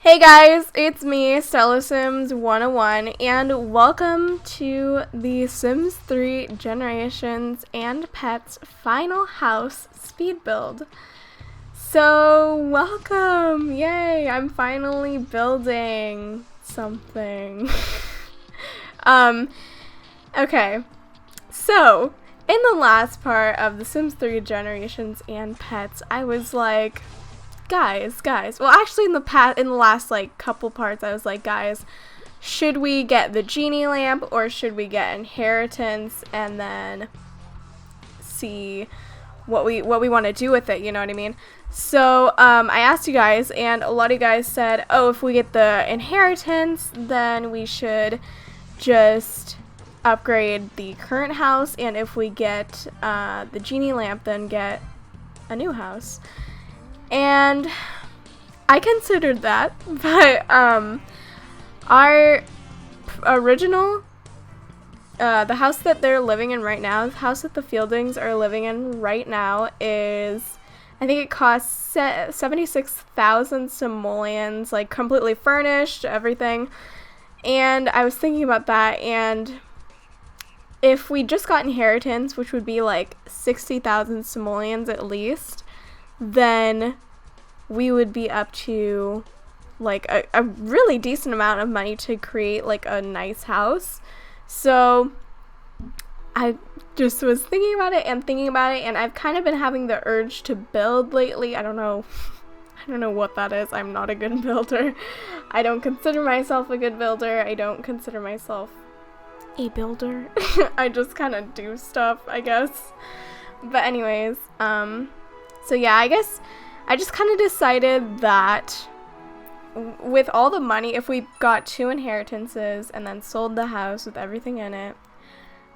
Hey guys, it's me, Stella Sims 101, and welcome to the Sims 3 Generations and Pets Final House Speed Build. So, welcome! Yay, I'm finally building something. Okay, so, in the last part of the Sims 3 Generations and Pets, I was like, guys, well, actually in the last like couple parts, I was like, guys, should we get the genie lamp or should we get inheritance and then see what we want to do with it, you know what I mean? So I asked you guys, and a lot of you guys said, oh, if we get the inheritance, then we should just upgrade the current house, and if we get the genie lamp, then get a new house. And I considered that, but our original, the house that they're living in right now, the house that the Fieldings are living in right now is, I think it costs 76,000 simoleons, like completely furnished, everything. And I was thinking about that, and if we just got inheritance, which would be like 60,000 simoleons at least, then we would be up to like a really decent amount of money to create like a nice house. So I just was thinking about it, and I've kind of been having the urge to build lately. I don't know what that is. I'm not a good builder. I don't consider myself a good builder. I don't consider myself a builder. I just kind of do stuff, I guess. But anyways, so yeah, I guess I just kind of decided that with all the money, if we got 2 inheritances and then sold the house with everything in it,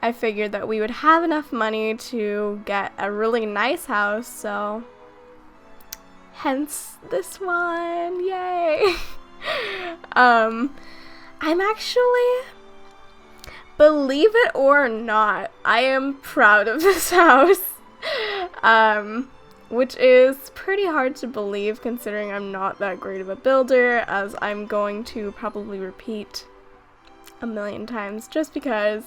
I figured that we would have enough money to get a really nice house, so hence this one, yay! I'm actually, believe it or not, I am proud of this house. Which is pretty hard to believe considering I'm not that great of a builder, as I'm going to probably repeat a million times just because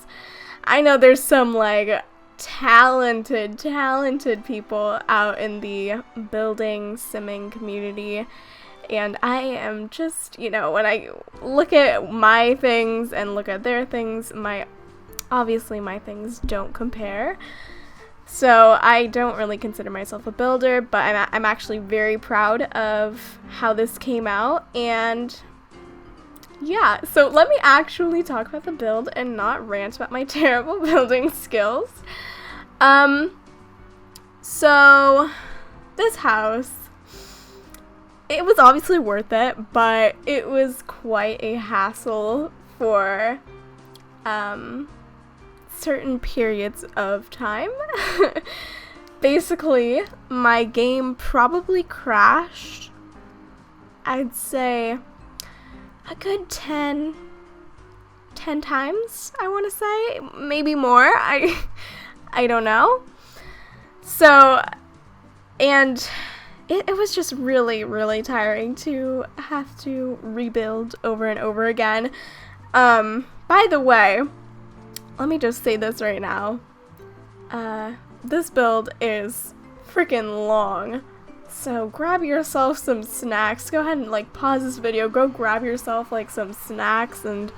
I know there's some like talented people out in the building simming community, and I am just, you know, when I look at my things and look at their things, obviously my things don't compare. So I don't really consider myself a builder, but I'm actually very proud of how this came out. And yeah, so let me actually talk about the build and not rant about my terrible building skills. So this house, it was obviously worth it, but it was quite a hassle for certain periods of time. Basically, my game probably crashed, I'd say a good 10 times, I want to say, maybe more. I don't know. So, and it was just really tiring to have to rebuild over and over again. By the way, let me just say this right now. This build is freaking long. So grab yourself some snacks. Go ahead and like pause this video. Go grab yourself like some snacks and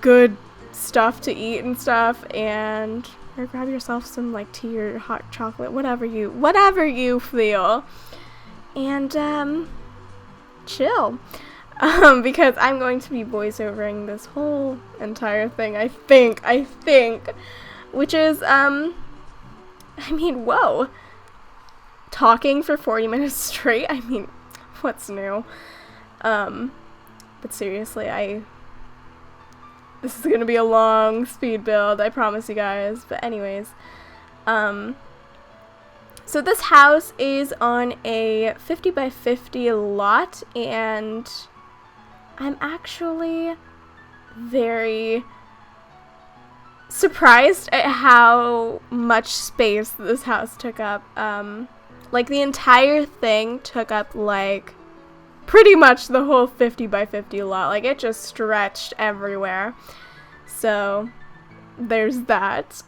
good stuff to eat and stuff, or grab yourself some like tea or hot chocolate, whatever you feel. And chill. Because I'm going to be voiceovering this whole entire thing, I think, which is, whoa, talking for 40 minutes straight, what's new? But seriously, this is gonna be a long speed build, I promise you guys. But anyways, so this house is on a 50 by 50 lot, and I'm actually very surprised at how much space this house took up. Like the entire thing took up like pretty much the whole 50 by 50 lot. Like, it just stretched everywhere. So there's that.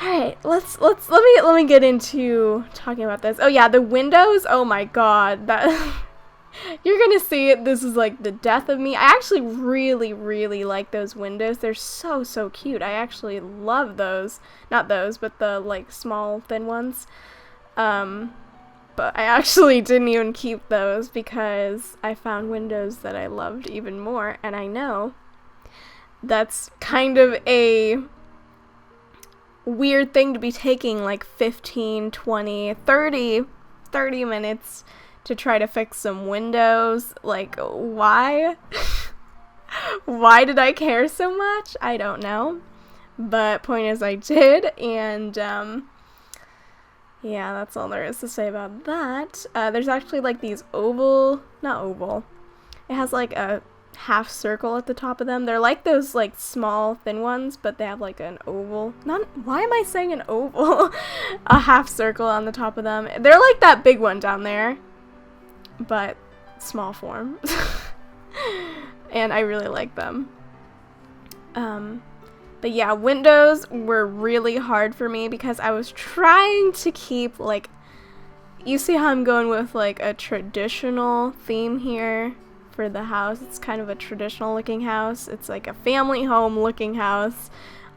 Alright, let me get into talking about this. Oh yeah, the windows, oh my god, that you're gonna see it. This is like the death of me. I actually really like those windows. They're so cute. I actually love those. Not those, but the like small thin ones. But I actually didn't even keep those because I found windows that I loved even more, and I know that's kind of a weird thing to be taking like 15, 20, 30 minutes to try to fix some windows. Like, why? Why did I care so much? I don't know. But point is, I did, and yeah, that's all there is to say about that. There's actually like these not oval. It has like a half circle at the top of them. They're like those like small thin ones, but they have like an oval. Why am I saying an oval? A half circle on the top of them. They're like that big one down there, but small form. And I really like them. But yeah, windows were really hard for me because I was trying to keep like, you see how I'm going with like a traditional theme here for the house. It's kind of a traditional looking house. It's like a family home looking house,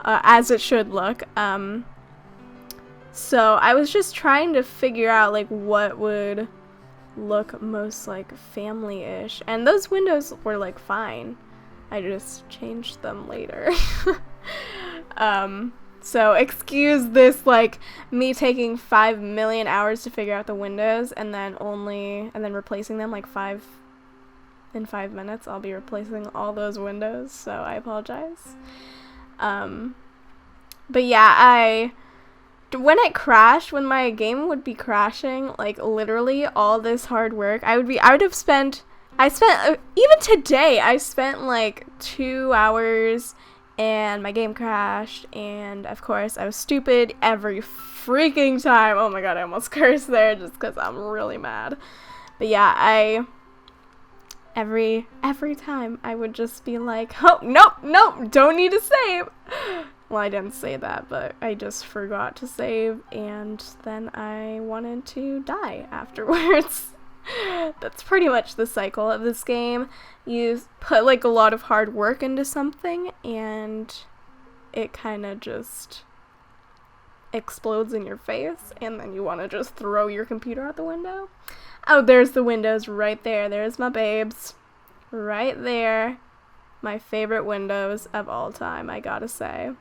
as it should look. So I was just trying to figure out like what would look most like family-ish, and those windows were like fine. I just changed them later. So excuse this, like, me taking 5 million hours to figure out the windows and then replacing them like in 5 minutes. I'll be replacing all those windows, so I apologize. But yeah, when it crashed, when my game would be crashing, like literally all this hard work, even today, I spent like 2 hours and my game crashed, and of course I was stupid every freaking time. Oh my god, I almost cursed there just because I'm really mad. But yeah, every time I would just be like, oh, nope, don't need to save. Well, I didn't say that, but I just forgot to save, and then I wanted to die afterwards. That's pretty much the cycle of this game. You put like a lot of hard work into something, and it kind of just explodes in your face, and then you want to just throw your computer out the window. Oh, there's the windows right there. There's my babes. Right there. My favorite windows of all time, I gotta say.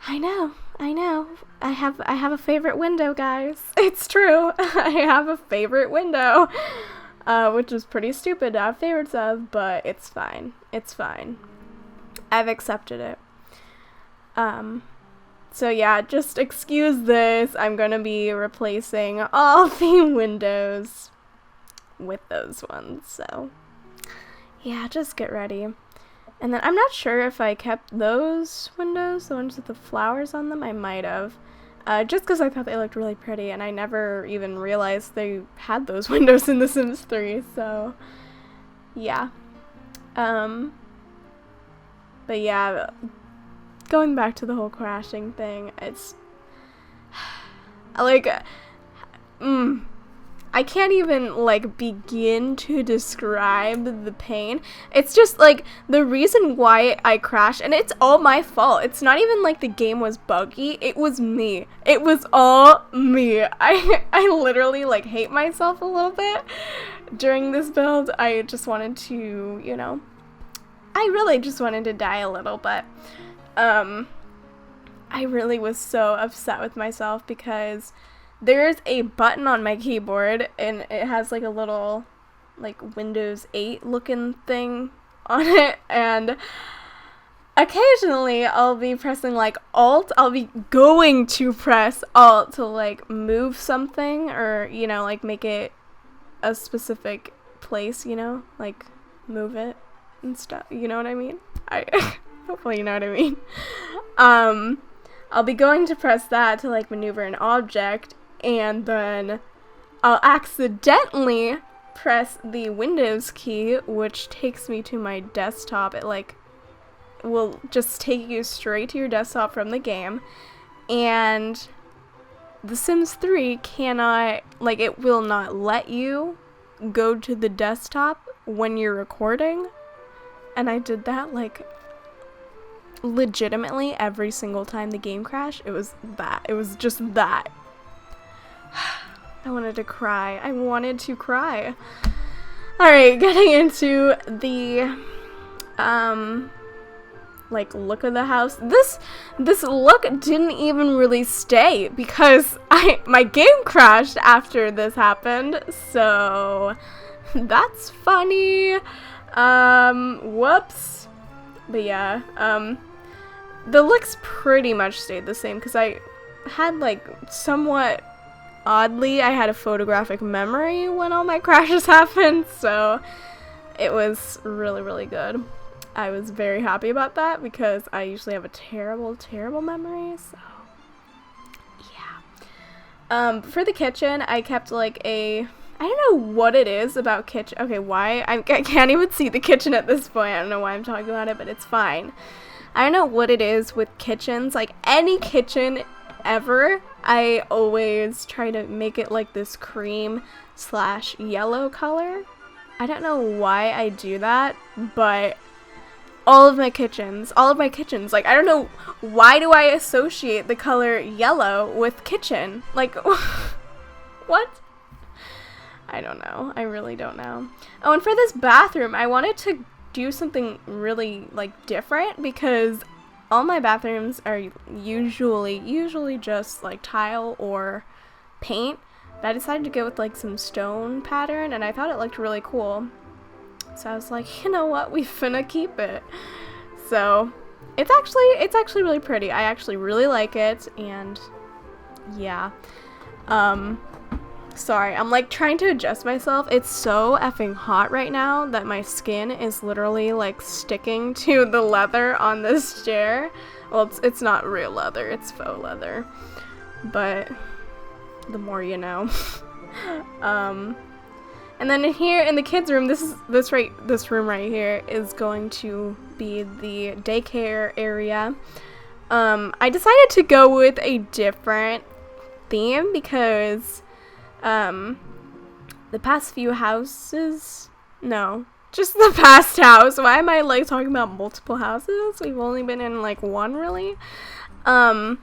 I know. I have a favorite window, guys. It's true. I have a favorite window. Which is pretty stupid to have favorites of, but it's fine. It's fine. I've accepted it. So yeah, just excuse this. I'm gonna be replacing all the windows with those ones, so yeah, just get ready. And then I'm not sure if I kept those windows, the ones with the flowers on them. I might have. Just because I thought they looked really pretty, and I never even realized they had those windows in The Sims 3, so yeah. But yeah, going back to the whole crashing thing, it's like, I can't even like begin to describe the pain. It's just like the reason why I crashed, and it's all my fault. It's not even like the game was buggy. It was me. It was all me. I literally like hate myself a little bit during this build. I just wanted to, I really just wanted to die a little, but I really was so upset with myself because there's a button on my keyboard, and it has like a little like Windows 8 looking thing on it, and occasionally I'll be pressing like Alt. I'll be going to press Alt to like move something, or like make it a specific place, like move it and stuff, you know what I mean? Hopefully you know what I mean. I'll be going to press that to like maneuver an object, and then I'll accidentally press the Windows key, which takes me to my desktop. It like will just take you straight to your desktop from the game, and The Sims 3 cannot, like, it will not let you go to the desktop when you're recording, and I did that like legitimately every single time the game crashed. It was just that. I wanted to cry. Alright, getting into the like look of the house. This look didn't even really stay because my game crashed after this happened, so that's funny. Whoops. But yeah, the looks pretty much stayed the same because I had like somewhat oddly, I had a photographic memory when all my crashes happened, so it was really, really good. I was very happy about that because I usually have a terrible, terrible memory, so yeah. For the kitchen, I kept like I don't know what it is about kitchen. Okay, why? I can't even see the kitchen at this point. I don't know why I'm talking about it, but it's fine. I don't know what it is with kitchens. Like, any kitchen ever, I always try to make it like this cream/yellow color. I don't know why I do that, but all of my kitchens, like, I don't know, why do I associate the color yellow with kitchen? Like, what? I don't know. I really don't know. Oh, and for this bathroom, I wanted to do something really, like, different because all my bathrooms are usually just, like, tile or paint. But I decided to go with, like, some stone pattern, and I thought it looked really cool. So I was like, you know what, we finna keep it. So it's actually really pretty. I actually really like it, and yeah. Sorry, I'm like trying to adjust myself. It's so effing hot right now that my skin is literally like sticking to the leather on this chair. Well, it's not real leather, it's faux leather. But the more you know. And then in here in the kids' room, this room right here is going to be the daycare area. I decided to go with a different theme because the past few houses, no, just the past house. Why am I like talking about multiple houses? We've only been in like one, really. I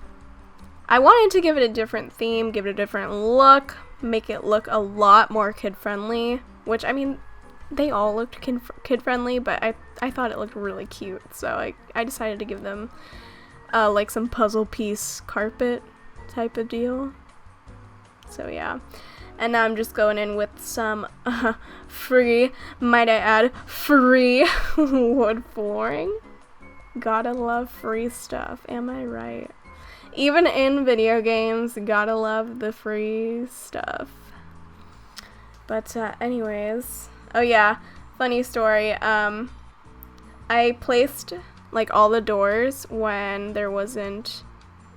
wanted to give it a different theme, give it a different look, make it look a lot more kid-friendly, which, I mean, they all looked kid-friendly, but I thought it looked really cute, so I decided to give them, like, some puzzle piece carpet type of deal. So, yeah. And now I'm just going in with some free, might I add, free wood flooring. Gotta love free stuff, am I right? Even in video games, gotta love the free stuff. But anyways, oh yeah, funny story. I placed like all the doors when there wasn't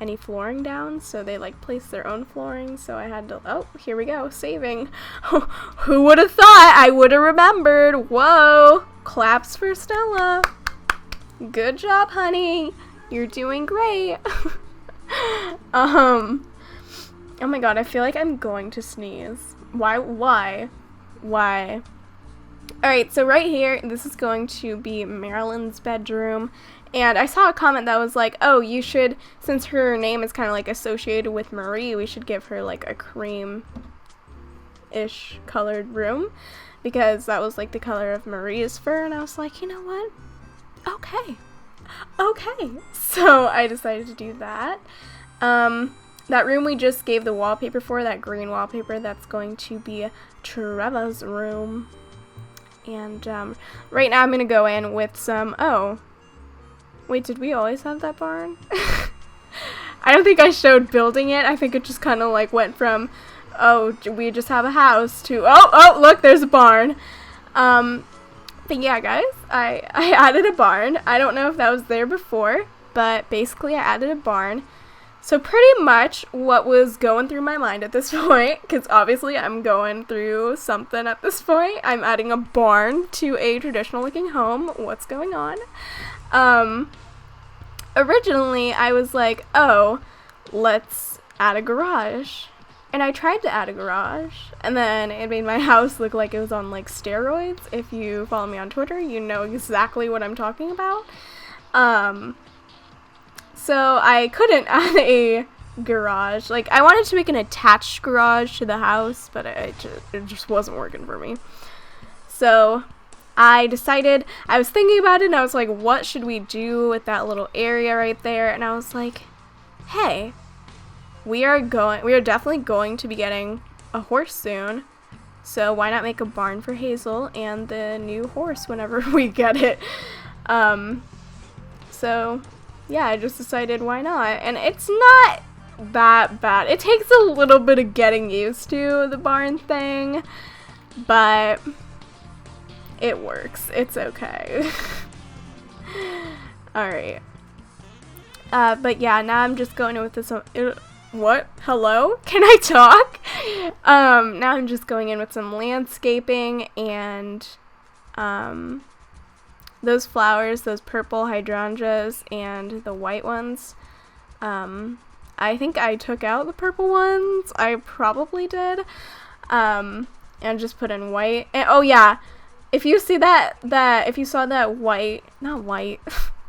any flooring down, so they like placed their own flooring, so I had to, oh, here we go, saving. Who would have thought I would have remembered? Whoa, claps for Stella. Good job, honey. You're doing great. Oh my god, I feel like I'm going to sneeze. Why? Alright, so right here, this is going to be Marilyn's bedroom, and I saw a comment that was like, oh, you should, since her name is kind of like associated with Marie, we should give her like a cream-ish colored room, because that was like the color of Marie's fur, and I was like, you know what? Okay. So I decided to do that. That room we just gave the wallpaper for, that green wallpaper, that's going to be Trevor's room. And right now I'm going to go in with some, oh, wait, did we always have that barn? I don't think I showed building it. I think it just kind of like went from, oh, we just have a house to, oh, look, there's a barn. But yeah, guys, I added a barn. I don't know if that was there before, but basically I added a barn. So pretty much what was going through my mind at this point, because obviously I'm going through something at this point. I'm adding a barn to a traditional looking home. What's going on? Originally I was like, oh, let's add a garage. And I tried to add a garage, and then it made my house look like it was on like steroids. If you follow me on Twitter, you know exactly what I'm talking about. So I couldn't add a garage. Like, I wanted to make an attached garage to the house, but it just wasn't working for me. So I decided, I was thinking about it, and I was like, what should we do with that little area right there? And I was like, hey, we are definitely going to be getting a horse soon. So why not make a barn for Hazel and the new horse whenever we get it? So yeah, I just decided why not. And it's not that bad. It takes a little bit of getting used to the barn thing, but it works. It's okay. Alright. But yeah, now I'm just going in with this. What? Hello? Can I talk? Now I'm just going in with some landscaping and those flowers, those purple hydrangeas and the white ones. I think I took out the purple ones. I probably did. And just put in white. And oh yeah, if you see if you saw that white, not white.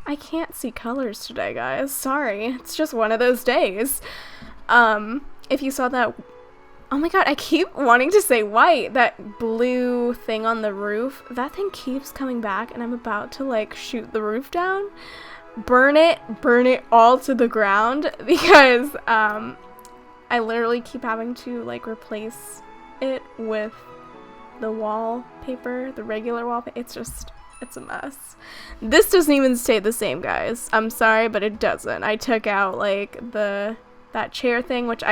I can't see colors today, guys. Sorry. It's just one of those days. If you saw that, oh my god, I keep wanting to say white, that blue thing on the roof, that thing keeps coming back, and I'm about to like shoot the roof down, burn it all to the ground, because I literally keep having to like replace it with the wallpaper, the regular wallpaper. It's a mess. This doesn't even stay the same, guys. I'm sorry, but it doesn't. I took out like that chair thing, which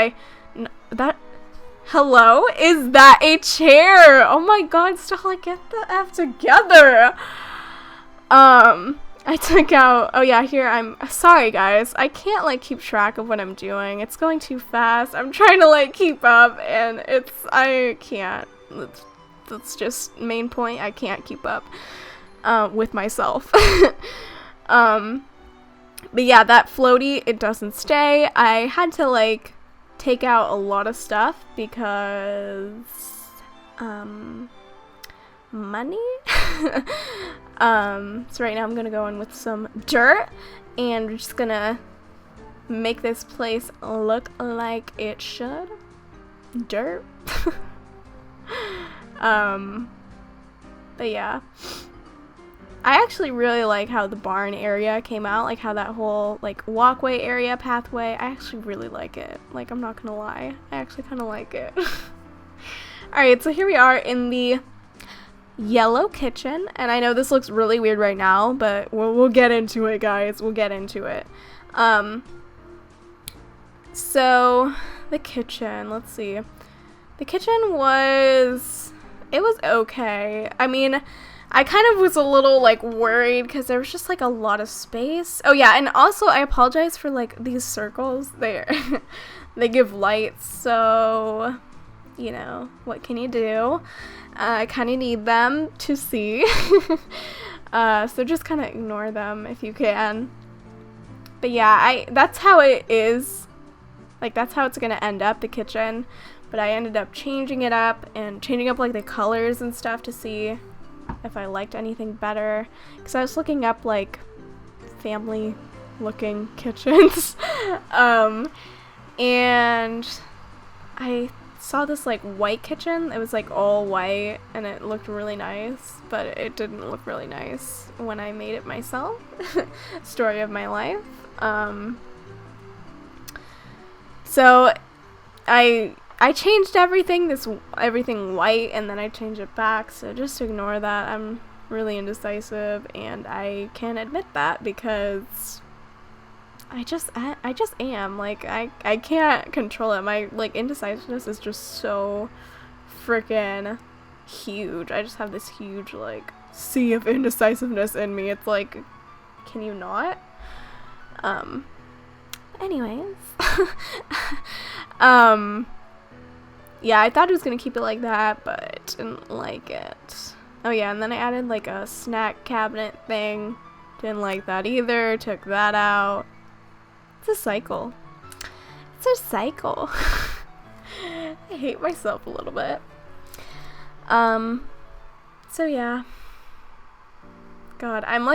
hello? Is that a chair? Oh my god, Stella, get the F together. I took out, oh yeah, here, I'm sorry guys, I can't like keep track of what I'm doing. It's going too fast. I'm trying to like keep up, and I can't. That's just main point. I can't keep up with myself. But yeah, that floaty, it doesn't stay. I had to like take out a lot of stuff because money. So right now I'm gonna go in with some dirt, and we're just gonna make this place look like it should. Dirt. But yeah, I actually really like how the barn area came out, like how that whole like walkway area, pathway, I actually really like it. Like, I'm not gonna lie, I actually kind of like it. Alright, so here we are in the yellow kitchen, and I know this looks really weird right now, but we'll get into it, guys. We'll get into it. So the kitchen, let's see. The kitchen was okay. I mean, I kind of was a little like worried because there was just like a lot of space. Oh yeah, and also I apologize for like these circles. They give light, so you know, what can you do? I kind of need them to see. So just kind of ignore them if you can. But yeah, that's how it is. Like, that's how it's gonna end up, the kitchen. But I ended up changing it up and changing up like the colors and stuff to see if I liked anything better. Because I was looking up like family looking kitchens. And I saw this like white kitchen. It was like all white and it looked really nice, but it didn't look really nice when I made it myself. Story of my life. So I changed everything white, and then I changed it back, so just ignore that. I'm really indecisive, and I can admit that because I just am. Like, I can't control it. My like indecisiveness is just so freaking huge. I just have this huge like sea of indecisiveness in me. It's like, can you not? anyways. Yeah, I thought it was gonna keep it like that, but didn't like it. Oh yeah, and then I added like a snack cabinet thing. Didn't like that either, took that out. It's a cycle. It's a cycle. I hate myself a little bit. So yeah. God, I'm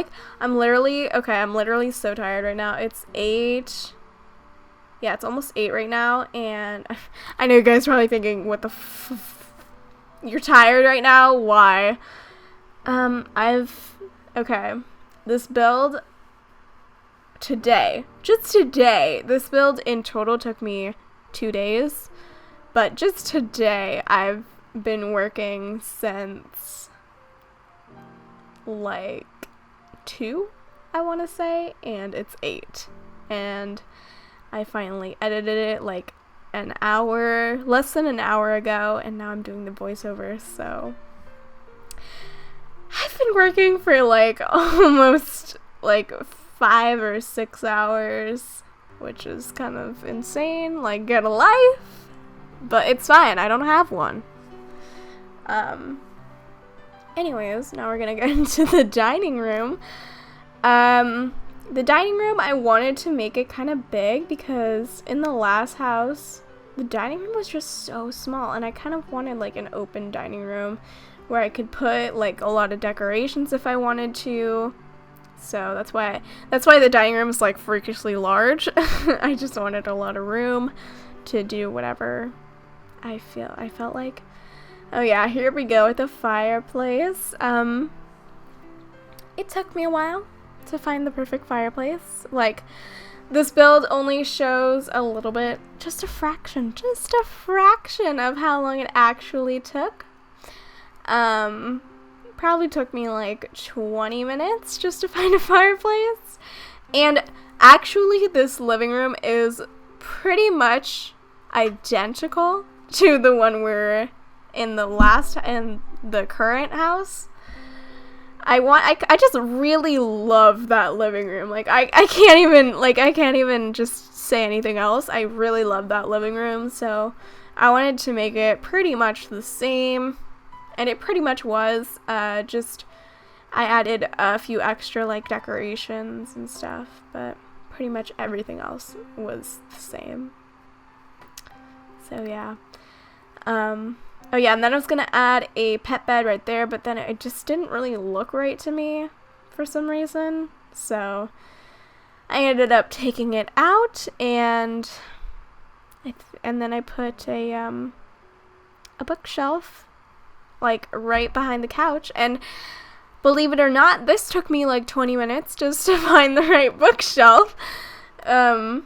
literally so tired right now. It's 8. Yeah, it's almost 8 right now, and I know you guys are probably thinking, what the you're tired right now? Why? Okay, this build today, just today, this build in total took me 2 days, but just today, I've been working since, like, 2, I want to say, and it's 8, and I finally edited it like less than an hour ago, and now I'm doing the voiceover, so I've been working for like almost like 5 or 6 hours, which is kind of insane, like get a life, but it's fine, I don't have one. Anyways, now we're gonna get into the dining room. The dining room, I wanted to make it kind of big because in the last house, the dining room was just so small, and I kind of wanted like an open dining room where I could put like a lot of decorations if I wanted to. So that's why the dining room is like freakishly large. I just wanted a lot of room to do whatever I felt like. Oh yeah, here we go with the fireplace. It took me a while to find the perfect fireplace. Like, this build only shows a little bit, just a fraction of how long it actually took. Probably took me like 20 minutes just to find a fireplace. And actually, this living room is pretty much identical to the one we're in the current house. I just really love that living room. Like, I can't even just say anything else. I really love that living room, so I wanted to make it pretty much the same, and it pretty much was. Just, I added a few extra, like, decorations and stuff, but pretty much everything else was the same. So, yeah. Oh yeah, and then I was gonna add a pet bed right there, but then it just didn't really look right to me for some reason. So I ended up taking it out, and then I put a bookshelf like right behind the couch. And believe it or not, this took me like 20 minutes just to find the right bookshelf. And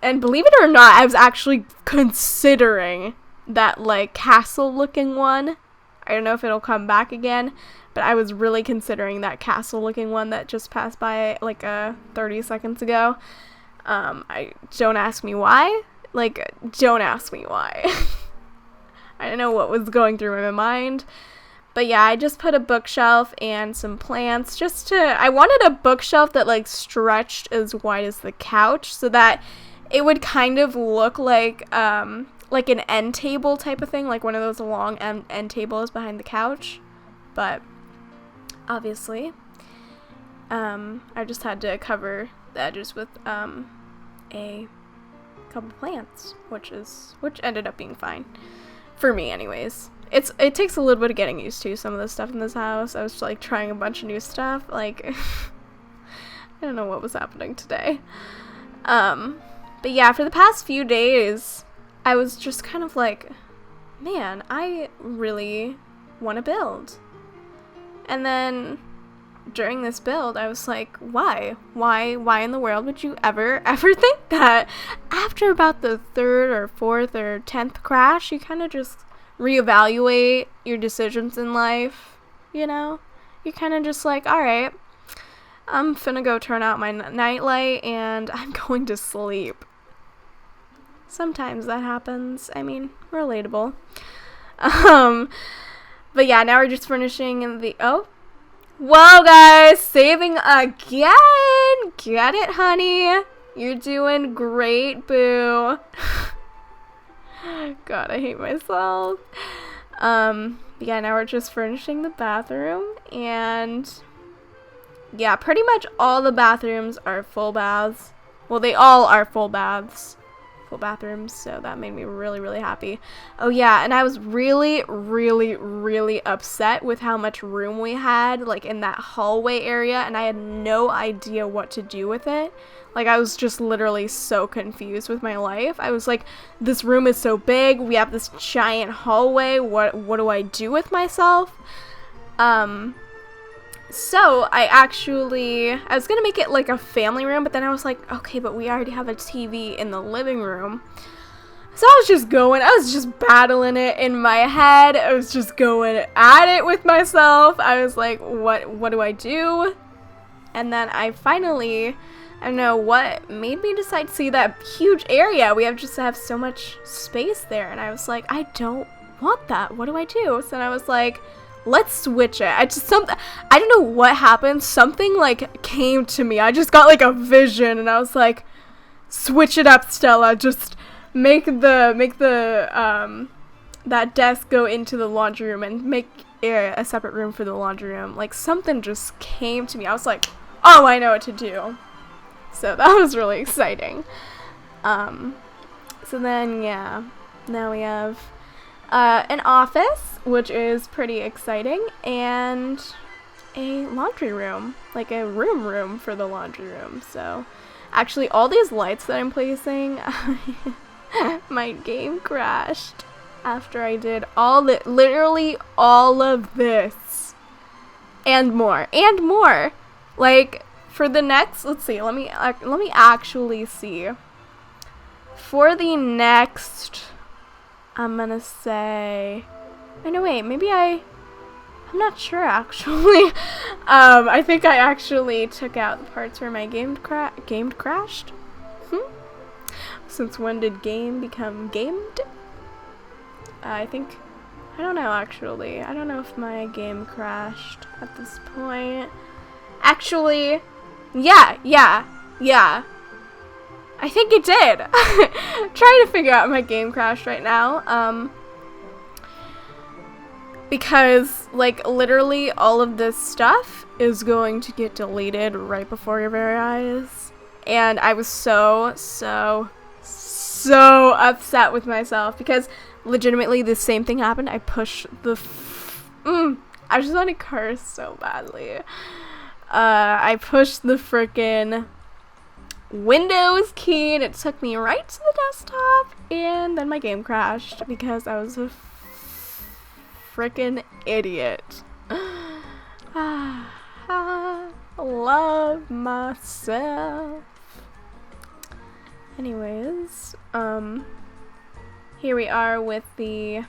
believe it or not, I was actually considering that like castle looking one. I don't know if it'll come back again, but I was really considering that castle looking one that just passed by like 30 seconds ago. Don't ask me why. I don't know what was going through my mind. But yeah, I just put a bookshelf and some plants I wanted a bookshelf that like stretched as wide as the couch so that it would kind of look like an end table type of thing, like one of those long end tables behind the couch. But obviously, I just had to cover the edges with a couple plants, which ended up being fine for me, anyways. It takes a little bit of getting used to some of the stuff in this house. I was like trying a bunch of new stuff. Like, I don't know what was happening today. But yeah, for the past few days, I was just kind of like, man, I really want to build. And then during this build, I was like, why? Why in the world would you ever think that? After about the 3rd or 4th or 10th crash, you kind of just reevaluate your decisions in life, you know? You're kind of just like, all right, I'm finna go turn out my nightlight and I'm going to sleep. Sometimes that happens. I mean, relatable. But yeah, now we're just furnishing whoa guys, saving again. Get it, honey. You're doing great, boo. God, I hate myself. Yeah, now we're just furnishing the bathroom, and yeah, pretty much all the bathrooms are full baths. Well, they all are full baths. Full bathrooms, so that made me really, really happy. Oh yeah, and I was really, really, really upset with how much room we had, like, in that hallway area, and I had no idea what to do with it. Like, I was just literally so confused with my life. I was like, this room is so big, we have this giant hallway, what do I do with myself? So I was gonna make it like a family room, but then I was like, okay, but we already have a TV in the living room. So I was just battling it in my head. I was just going at it with myself. I was like, what do I do? And then I don't know what made me decide to see that huge area. We just have so much space there. And I was like, I don't want that. What do I do? So then I was like, let's switch it. I don't know what happened. Something like came to me. I just got like a vision, and I was like, switch it up, Stella. Just make the that desk go into the laundry room and make a separate room for the laundry room. Like, something just came to me. I was like, oh, I know what to do. So that was really exciting. So then, yeah, now we have an office, which is pretty exciting, and a laundry room, like a room for the laundry room. So actually, all these lights that I'm placing, my game crashed after I did literally all of this and more. Like, for the next, let's see, let me actually see. For the next, I'm gonna say, oh no, wait, maybe I'm not sure, actually. I think I actually took out the parts where my game crashed. Since when did game become gamed? I don't know, actually. I don't know if my game crashed at this point. Actually, yeah. I think it did. Trying to figure out my game crashed right now. Because, like, literally all of this stuff is going to get deleted right before your very eyes. And I was so upset with myself because legitimately the same thing happened. I pushed the I just want to curse so badly. I pushed the frickin' Windows key and it took me right to the desktop, and then my game crashed because I was a frickin' idiot. Love myself. Anyways, here we are with I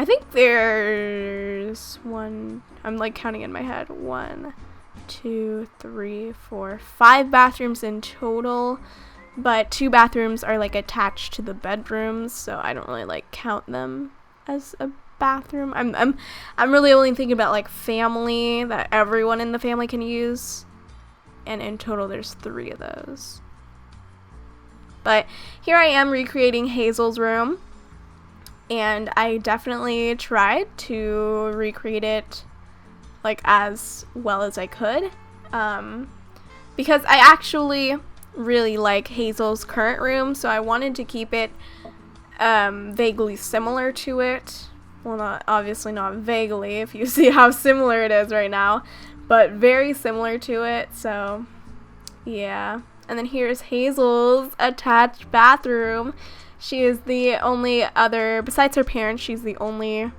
think there's I'm like counting in my head, 1, 2, 3, 4, 5 bathrooms in total, but 2 bathrooms are like attached to the bedrooms, so I don't really like count them as a bathroom. I'm really only thinking about like family, that everyone in the family can use, and in total there's 3 of those. But here I am recreating Hazel's room, and I definitely tried to recreate it like as well as I could, because I actually really like Hazel's current room, so I wanted to keep it vaguely similar to it. Well, obviously not vaguely, if you see how similar it is right now, but very similar to it, so yeah. And then here's Hazel's attached bathroom. She is the only other, besides her parents, she's the only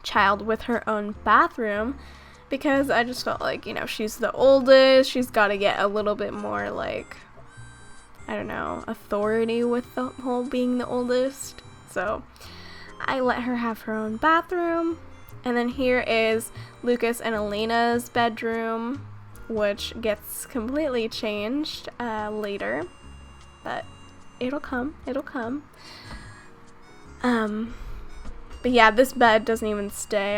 child with her own bathroom, because I just felt like, you know, she's the oldest, she's got to get a little bit more, like, I don't know, authority with the whole being the oldest. So I let her have her own bathroom. And then here is Lucas and Elena's bedroom, which gets completely changed later, but it'll come. But yeah, this bed doesn't even stay.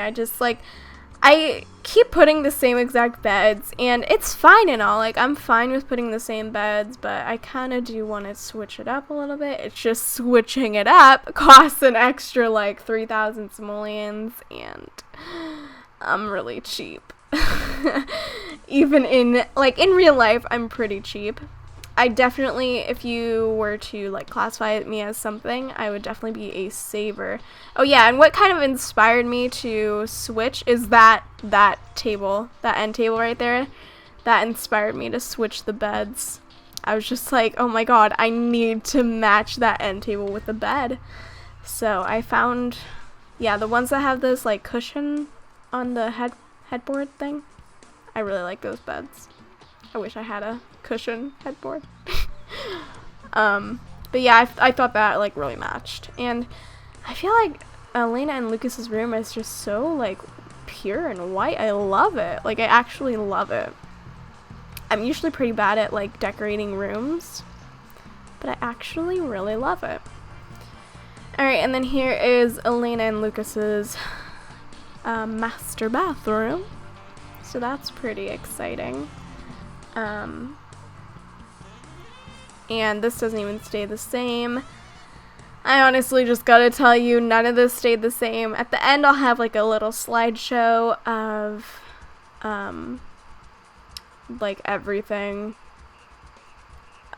I keep putting the same exact beds, and it's fine and all. Like, I'm fine with putting the same beds, but I kind of do want to switch it up a little bit. It's just switching it up costs an extra, like, 3,000 simoleons, and I'm really cheap. Even in real life, I'm pretty cheap. I definitely, if you were to, like, classify me as something, I would definitely be a saver. Oh, yeah, and what kind of inspired me to switch is that table, that end table right there. That inspired me to switch the beds. I was just like, oh my god, I need to match that end table with the bed. So I found, yeah, the ones that have this, like, cushion on the headboard thing. I really like those beds. I wish I had a cushion headboard. But yeah, I thought that, like, really matched. And I feel like Elena and Lucas's room is just so, like, pure and white. I love it. Like, I actually love it. I'm usually pretty bad at, like, decorating rooms, but I actually really love it. Alright, and then here is Elena and Lucas's master bathroom. So that's pretty exciting. And this doesn't even stay the same. I honestly just gotta tell you, none of this stayed the same. At the end, I'll have, like, a little slideshow of, like, everything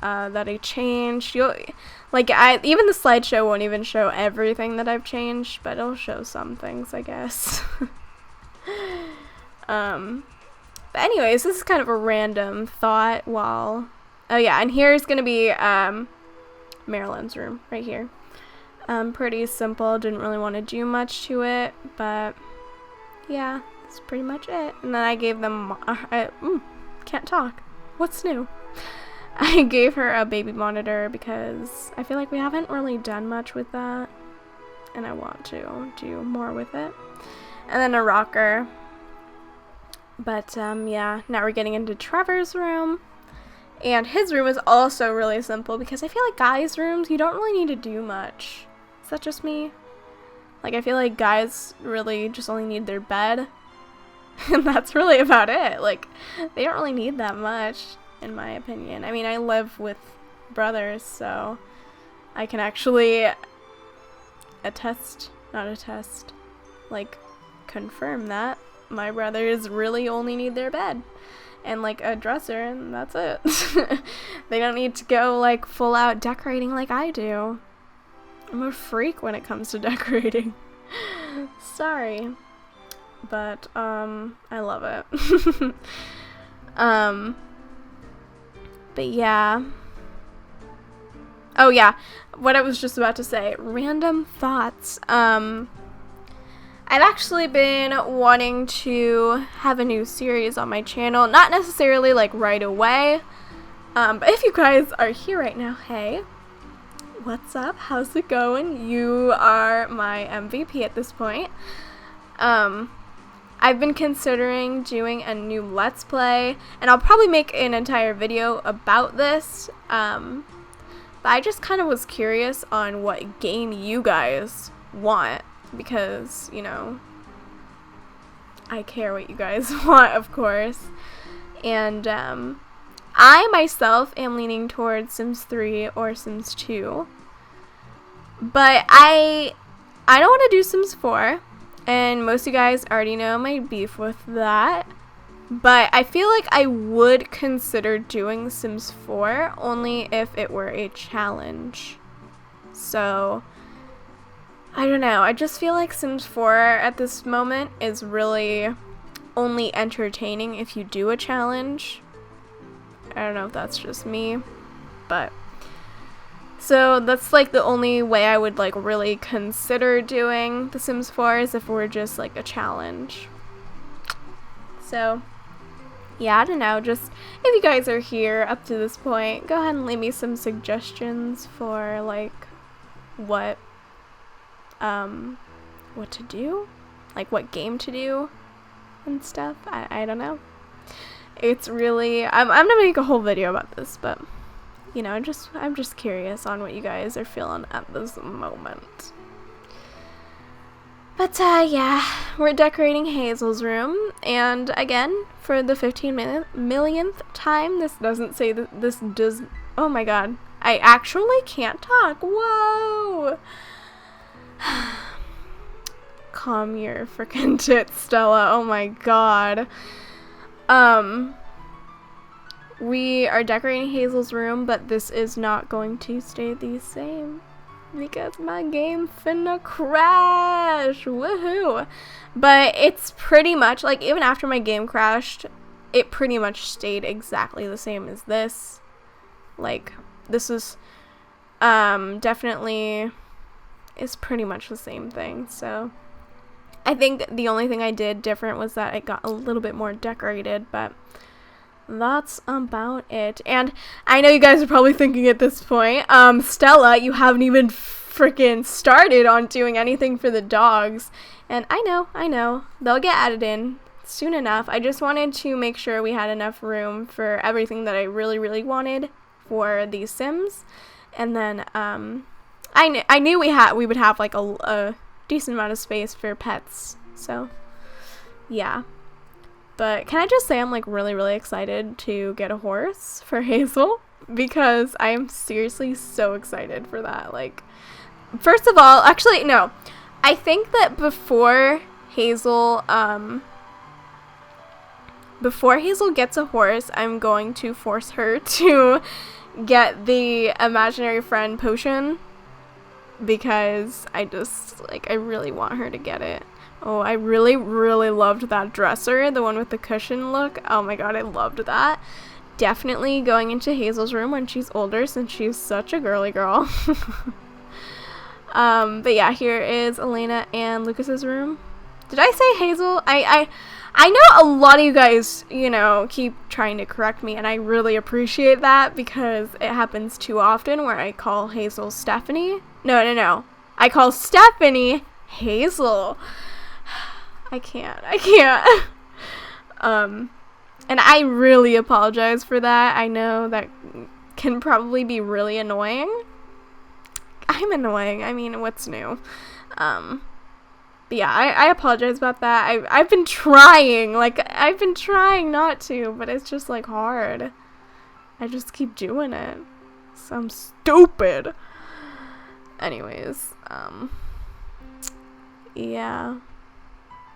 that I changed. Even the slideshow won't even show everything that I've changed, but it'll show some things, I guess. But anyways, this is kind of a random thought oh yeah, and here's gonna be Marilyn's room right here. Pretty simple, didn't really want to do much to it, but yeah, that's pretty much it. And then I gave them can't talk. What's new? I gave her a baby monitor because I feel like we haven't really done much with that, and I want to do more with it. And then a rocker. But, yeah, now we're getting into Trevor's room. And his room is also really simple because I feel like guys' rooms, you don't really need to do much. Is that just me? Like, I feel like guys really just only need their bed. And that's really about it. Like, they don't really need that much, in my opinion. I mean, I live with brothers, so I can actually confirm that my brothers really only need their bed and, like, a dresser, and that's it. They don't need to go, like, full out decorating like I do. I'm a freak when it comes to decorating. Sorry. But, I love it. But yeah. Oh yeah, what I was just about to say, random thoughts. I've actually been wanting to have a new series on my channel, not necessarily, like, right away, but if you guys are here right now, hey, what's up, how's it going? You are my MVP at this point. I've been considering doing a new Let's Play, and I'll probably make an entire video about this, but I just kind of was curious on what game you guys want. Because, you know, I care what you guys want, of course. And I myself am leaning towards Sims 3 or Sims 2. But I don't want to do Sims 4. And most of you guys already know my beef with that. But I feel like I would consider doing Sims 4 only if it were a challenge. So I don't know, I just feel like Sims 4 at this moment is really only entertaining if you do a challenge. I don't know if that's just me, but so that's, like, the only way I would, like, really consider doing The Sims 4 is if we're just, like, a challenge. So yeah, I don't know, just if you guys are here up to this point, go ahead and leave me some suggestions for, like, what to do, like what game to do and stuff. I don't know. It's really, I'm gonna make a whole video about this, but you know, I'm just curious on what you guys are feeling at this moment. But yeah, we're decorating Hazel's room, and again, for the 15 millionth time, this doesn't say that this does. Oh my god, I actually can't talk. Whoa! Calm your freaking tits, Stella. Oh my god. We are decorating Hazel's room, but this is not going to stay the same because my game finna crash. Woohoo! But it's pretty much like, even after my game crashed, it pretty much stayed exactly the same as this. Like, this is definitely is pretty much the same thing. So I think the only thing I did different was that it got a little bit more decorated, but that's about it. And I know you guys are probably thinking at this point, Stella, you haven't even freaking started on doing anything for the dogs. And I know, they'll get added in soon enough. I just wanted to make sure we had enough room for everything that I really, really wanted for these Sims. And then, I knew we would have like a decent amount of space for pets. So, yeah. But can I just say I'm like really, really excited to get a horse for Hazel, because I am seriously so excited for that. Like, first of all, actually, no. I think that before Hazel gets a horse, I'm going to force her to get the imaginary friend potion, because I really want her to get it. Oh, I really, really loved that dresser, the one with the cushion look. Oh my god, I loved that. Definitely going into Hazel's room when she's older, since she's such a girly girl. But yeah, here is Elena and Lucas's room. Did I say Hazel? I know a lot of you guys, keep trying to correct me, and I really appreciate that, because it happens too often where I call Hazel Stephanie. No. I call Stephanie Hazel. I can't. And I really apologize for that. I know that can probably be really annoying. I'm annoying. I mean, what's new? But yeah, I apologize about that. I've been trying not to, but it's just like hard. I just keep doing it. So I'm stupid. Anyways, yeah.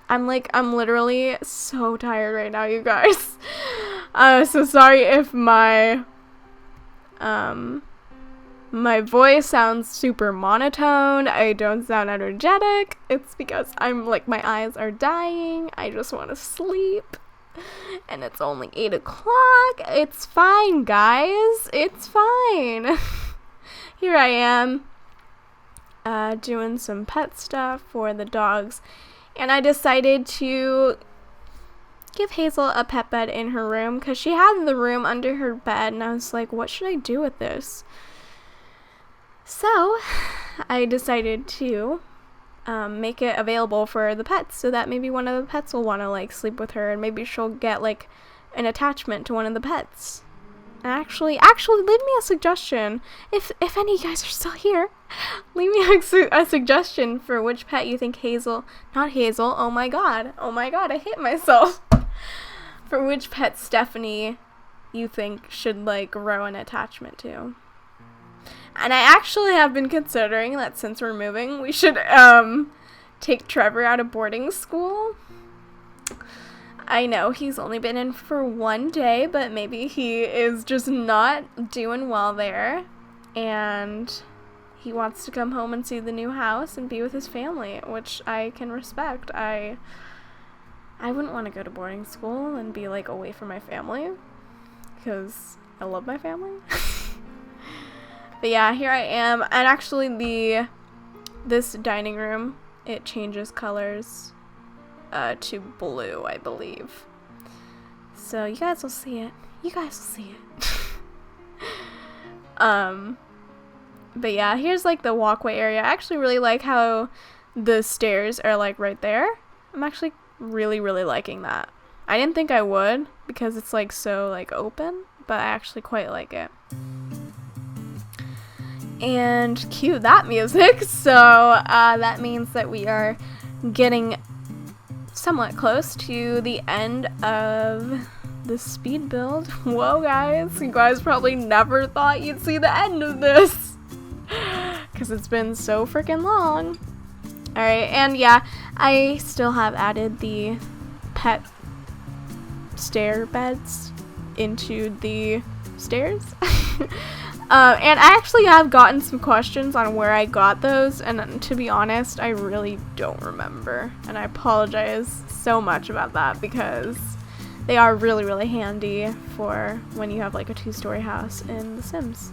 I'm literally so tired right now, you guys. So sorry if my voice sounds super monotone. I don't sound energetic. It's because I'm my eyes are dying. I just want to sleep. And it's only 8 o'clock. It's fine, guys. It's fine. Here I am, doing some pet stuff for the dogs. And I decided to give Hazel a pet bed in her room, because she had the room under her bed, and I was like, what should I do with this? So I decided to make it available for the pets, so that maybe one of the pets will want to sleep with her, and maybe she'll get an attachment to one of the pets. And actually leave me a suggestion. If any of you guys are still here, leave me a suggestion for which pet you think not Hazel, oh my god, I hate myself. For which pet Stephanie you think should grow an attachment to. And I actually have been considering that since we're moving, we should take Trevor out of boarding school. I know he's only been in for 1 day, but maybe he is just not doing well there, and he wants to come home and see the new house and be with his family, which I can respect. I wouldn't want to go to boarding school and be away from my family, because I love my family. But yeah, here I am. And actually this dining room, it changes colors to blue, I believe. So you guys will see it. But yeah, here's the walkway area. I actually really like how the stairs are right there. I'm actually really, really liking that. I didn't think I would, because it's so open, but I actually quite like it. And cue that music. So that means that we are getting somewhat close to the end of the speed build. Whoa, guys, you guys probably never thought you'd see the end of this because it's been so freaking long. Alright, and yeah, I still have added the pet stair beds into the stairs. And I actually have gotten some questions on where I got those, and to be honest, I really don't remember, and I apologize so much about that because they are really, really handy for when you have like a 2-story house in The Sims.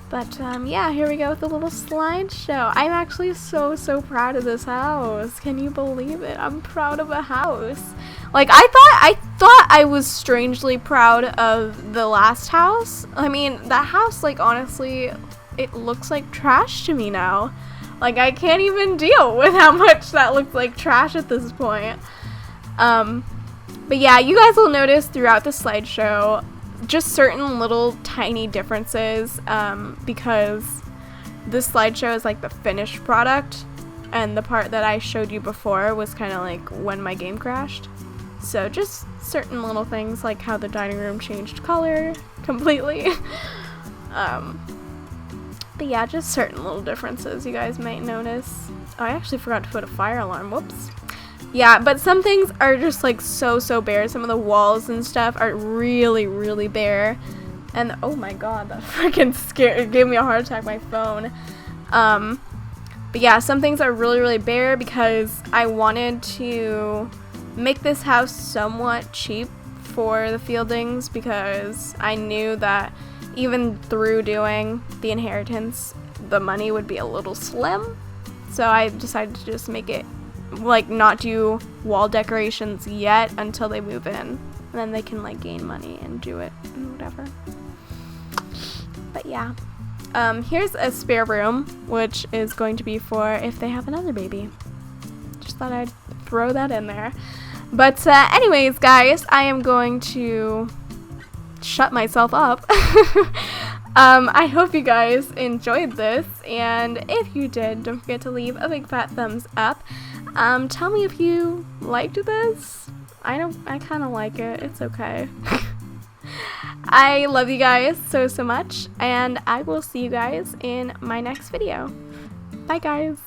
But yeah, here we go with the little slideshow. I'm actually so proud of this house. Can you believe it? I'm proud of a house. Like, I thought I was strangely proud of the last house. I mean, that house, like, honestly, it looks like trash to me now. Like, I can't even deal with how much that looks like trash at this point. But yeah, you guys will notice throughout the slideshow just certain little tiny differences, because this slideshow is like the finished product, and the part that I showed you before was kind of like when my game crashed. So just certain little things like how the dining room changed color completely. But yeah, just certain little differences you guys might notice. Oh, I actually forgot to put a fire alarm. Whoops. Yeah, but some things are just like so bare. Some of the walls and stuff are really bare. And oh my god, that freaking gave me a heart attack, my phone. But yeah, some things are really bare because I wanted to make this house somewhat cheap for the Fieldings, because I knew that even through doing the inheritance, the money would be a little slim. So I decided to just make it like not do wall decorations yet until they move in, and then they can like gain money and do it and whatever. But yeah, here's a spare room, which is going to be for if they have another baby. Just thought I'd throw that in there. But anyways, guys, I am going to shut myself up. I hope you guys enjoyed this, and if you did, don't forget to leave a big fat thumbs up. Tell me if you liked this. I kind of like it. It's okay. I love you guys so much, and I will see you guys in my next video. Bye, guys.